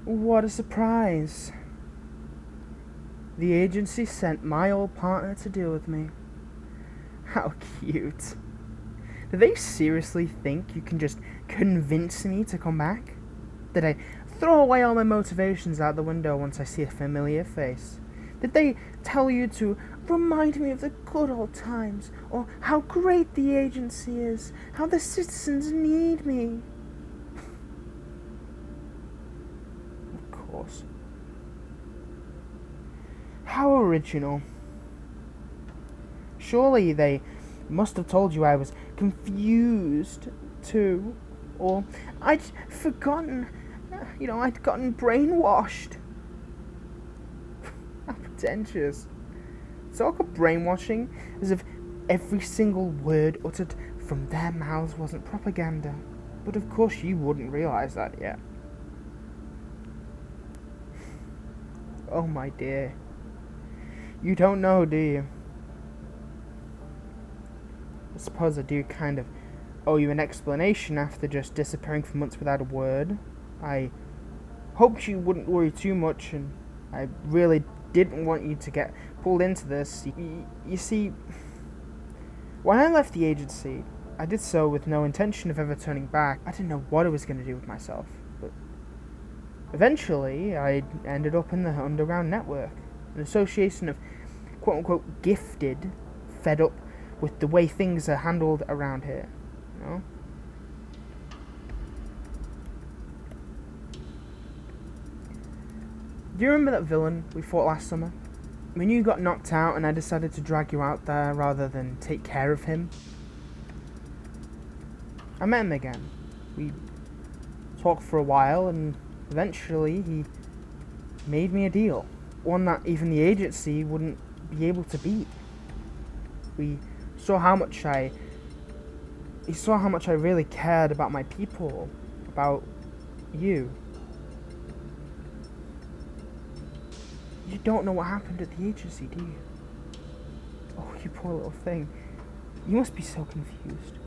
What a surprise. The agency sent my old partner to deal with me. How cute. Do they seriously think you can just convince me to come back? Did I throw away all my motivations out the window once I see a familiar face? Did they tell you to remind me of the good old times, or how great the agency is, how the citizens need me? Of course. How original. Surely they must have told you I was confused too, or I'd forgotten, I'd gotten brainwashed. How pretentious. Talk of brainwashing as if every single word uttered from their mouths wasn't propaganda. But of course you wouldn't realise that yet. Oh my dear. You don't know, do you? I suppose I do kind of owe you an explanation after just disappearing for months without a word. I hoped you wouldn't worry too much, and I really didn't want you to get pulled into this. You see, when I left the agency, I did so with no intention of ever turning back. I didn't know what I was going to do with myself, but eventually I ended up in the underground network, an association of quote-unquote gifted, fed up with the way things are handled around here, Do you remember that villain we fought last summer? When you got knocked out and I decided to drag you out there rather than take care of him? I met him again. We talked for a while and eventually he made me a deal. One that even the agency wouldn't be able to beat. He saw how much I really cared about my people, about you. You don't know what happened at the agency, do you? Oh, you poor little thing. You must be so confused.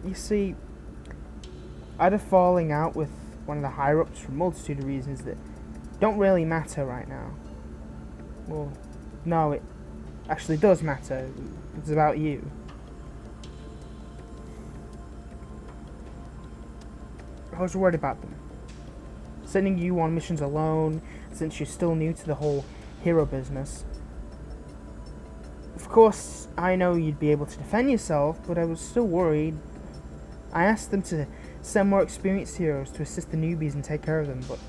You see, I had a falling out with one of the higher-ups for a multitude of reasons that don't really matter right now. Well, no, it actually does matter. It's about you. I was worried about them. Sending you on missions alone, since you're still new to the whole hero business. Of course, I know you'd be able to defend yourself, but I was still worried. I asked them to send more experienced heroes to assist the newbies and take care of them, but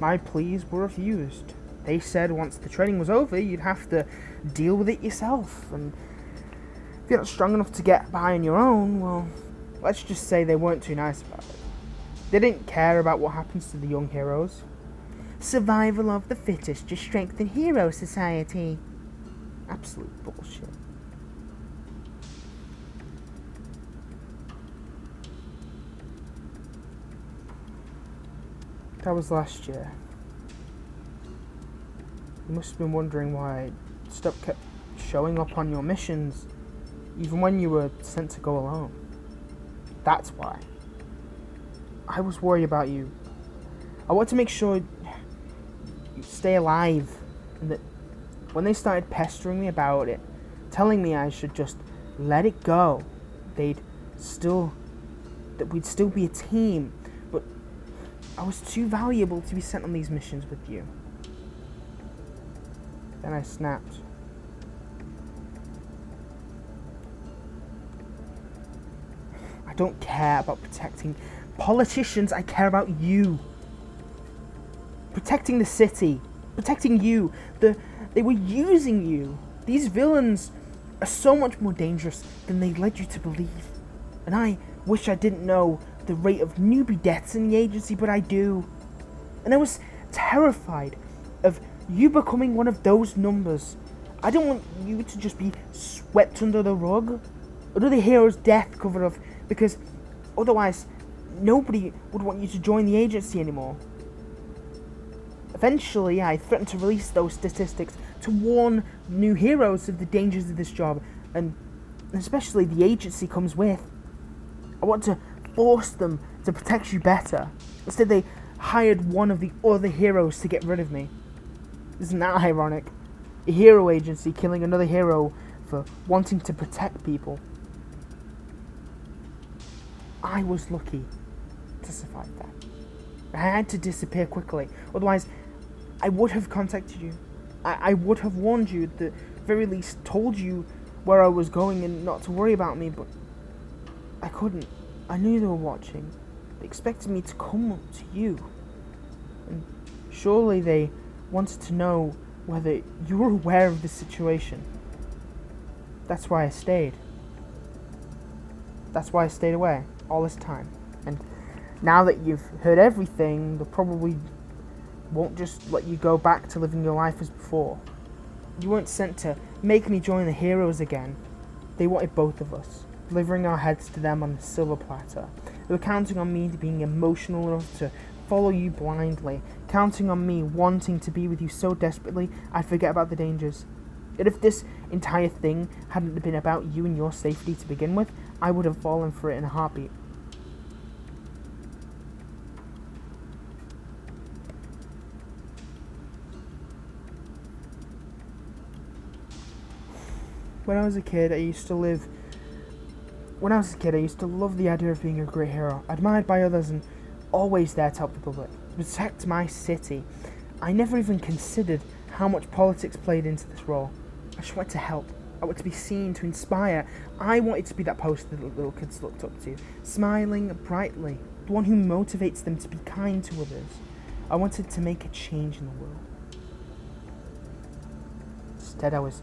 my pleas were refused. They said once the training was over, you'd have to deal with it yourself, and if you're not strong enough to get by on your own, well, let's just say they weren't too nice about it. They didn't care about what happens to the young heroes. Survival of the fittest to strengthen hero society. Absolute bullshit. That was last year. You must have been wondering why Stubb kept showing up on your missions, even when you were sent to go alone. That's why. I was worried about you. I want to make sure you stay alive, and that when they started pestering me about it, telling me I should just let it go, that we'd still be a team, but I was too valuable to be sent on these missions with you. Then I snapped. I don't care about protecting politicians, I care about you. Protecting the city. Protecting you. They were using you. These villains are so much more dangerous than they led you to believe. And I wish I didn't know the rate of newbie deaths in the agency, but I do. And I was terrified of you becoming one of those numbers. I don't want you to just be swept under the rug. Another hero's death covered up, because otherwise nobody would want you to join the agency anymore. Eventually, I threatened to release those statistics to warn new heroes of the dangers of this job, and especially the agency comes with. I want to force them to protect you better. Instead, they hired one of the other heroes to get rid of me. Isn't that ironic? A hero agency killing another hero for wanting to protect people. I was lucky to survive that. I had to disappear quickly, otherwise I would have contacted you. I would have warned you, at the very least told you where I was going and not to worry about me, but I couldn't. I knew they were watching. They expected me to come to you. And surely they wanted to know whether you were aware of the situation. That's why I stayed. That's why I stayed away all this time. And now that you've heard everything, they probably won't just let you go back to living your life as before. You weren't sent to make me join the heroes again. They wanted both of us, delivering our heads to them on a silver platter. They were counting on me being emotional enough to follow you blindly, counting on me wanting to be with you so desperately I'd forget about the dangers. And if this entire thing hadn't been about you and your safety to begin with, I would have fallen for it in a heartbeat. When I was a kid, I used to love the idea of being a great hero, admired by others and always there to help the public, protect my city. I never even considered how much politics played into this role. I just wanted to help. I wanted to be seen, to inspire. I wanted to be that poster that little kids looked up to, smiling brightly, the one who motivates them to be kind to others. I wanted to make a change in the world. Instead, I was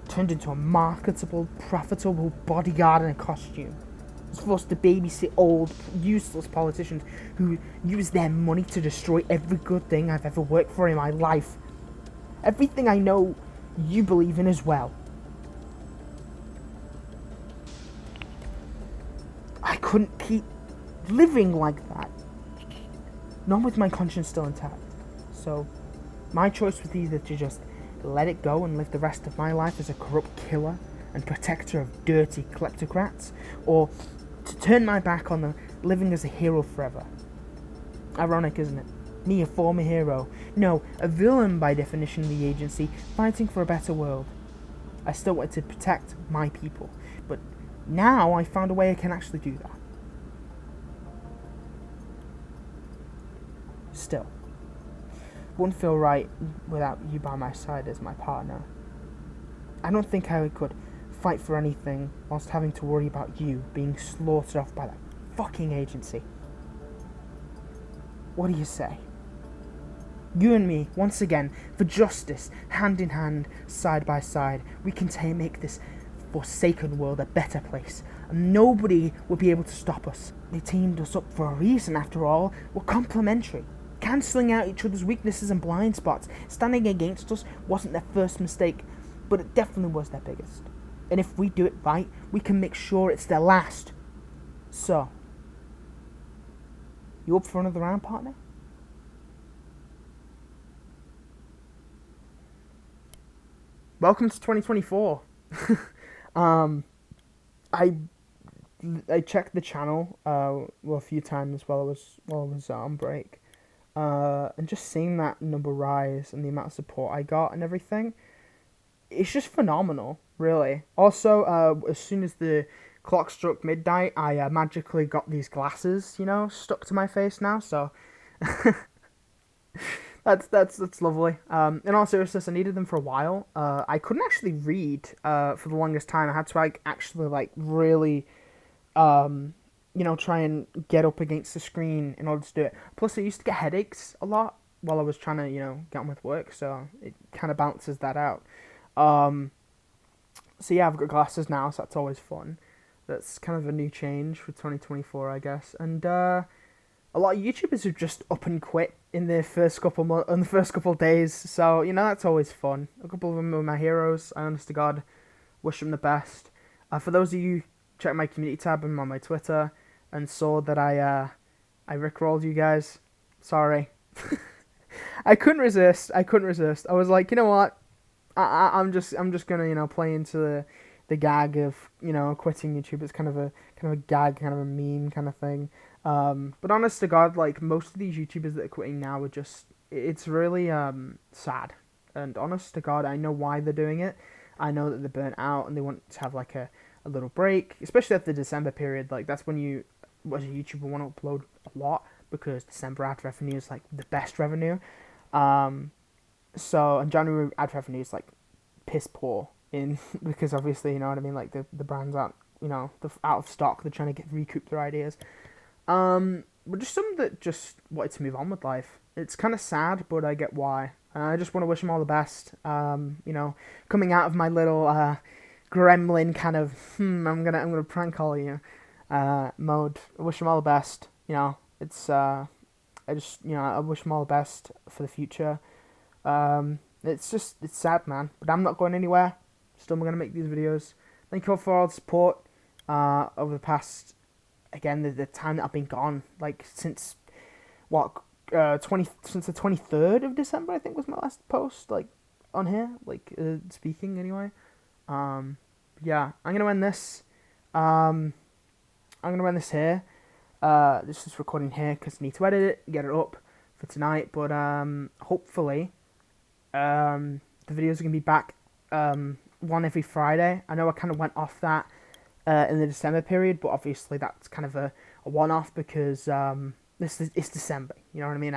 turned into a marketable, profitable bodyguard in a costume. I was forced to babysit old, useless politicians who use their money to destroy every good thing I've ever worked for in my life. Everything I know you believe in as well. I couldn't keep living like that. Not with my conscience still intact. So, my choice was either to just let it go and live the rest of my life as a corrupt killer and protector of dirty kleptocrats, or to turn my back on living as a hero forever. Ironic, isn't it? Me, a former hero. No, a villain by definition of the agency, fighting for a better world. I still wanted to protect my people, but now I found a way I can actually do that. Still, wouldn't feel right without you by my side as my partner. I don't think I could fight for anything whilst having to worry about you being slaughtered off by that fucking agency. What do you say? You and me, once again, for justice, hand in hand, side by side, we can make this forsaken world a better place, and nobody will be able to stop us. They teamed us up for a reason, after all. We're complementary. Cancelling out each other's weaknesses and blind spots. Standing against us wasn't their first mistake, but it definitely was their biggest. And if we do it right, we can make sure it's their last. So, you up for another round, partner? Welcome to 2024. I checked the channel a few times while I was on break, and just seeing that number rise and the amount of support I got and everything, it's just phenomenal, really. Also, as soon as the clock struck midnight, I magically got these glasses, stuck to my face now. So that's lovely. In all seriousness, I needed them for a while. I couldn't actually read for the longest time. I had to actually really try and get up against the screen in order to do it. Plus, I used to get headaches a lot while I was trying to, get on with work, so it kind of balances that out. So yeah, I've got glasses now, so that's always fun. That's kind of a new change for 2024, I guess. And a lot of YouTubers have just up and quit in the first couple days, so that's always fun. A couple of them are my heroes. I honest to God wish them the best. For those of you check my community tab and on my Twitter and saw that I rickrolled you guys, sorry. I couldn't resist. I was like, you know what? I'm just gonna play into the gag of quitting YouTube. It's kind of a gag, kind of a meme kind of thing. But honest to God, like most of these YouTubers that are quitting now are just it's really sad. And honest to God, I know why they're doing it. I know that they're burnt out and they want to have like a little break, especially at the December period. Like that's when you, as a YouTuber, want to upload a lot because December ad revenue is like the best revenue. Um, and January ad revenue is like piss poor in because obviously you know what I mean. Like the brands aren't they're out of stock. They're trying to recoup their ideas. But just some that just wanted to move on with life. It's kind of sad, but I get why. I just want to wish them all the best. Coming out of my little gremlin kind of I'm gonna prank call you mode. I wish them all the best. It's I wish them all the best for the future. It's sad, man, but I'm not going anywhere. Still gonna make these videos. Thank you all for all the support over the past, again, the time that I've been gone, like since since the 23rd of December, I think was my last post, like on here, like speaking anyway. Yeah, I'm gonna end this. I'm gonna end this here. This is recording here because I need to edit it, get it up for tonight. But hopefully, the videos are gonna be back one every Friday. I know I kind of went off that in the December period, but obviously that's kind of a one-off because it's December. You know what I mean?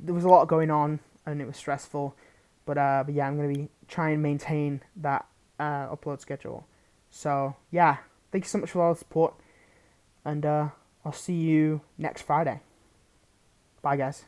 There was a lot going on and it was stressful, but yeah, I'm gonna be trying to maintain that upload schedule. So yeah, thank you so much for all the support, and I'll see you next Friday. Bye, guys.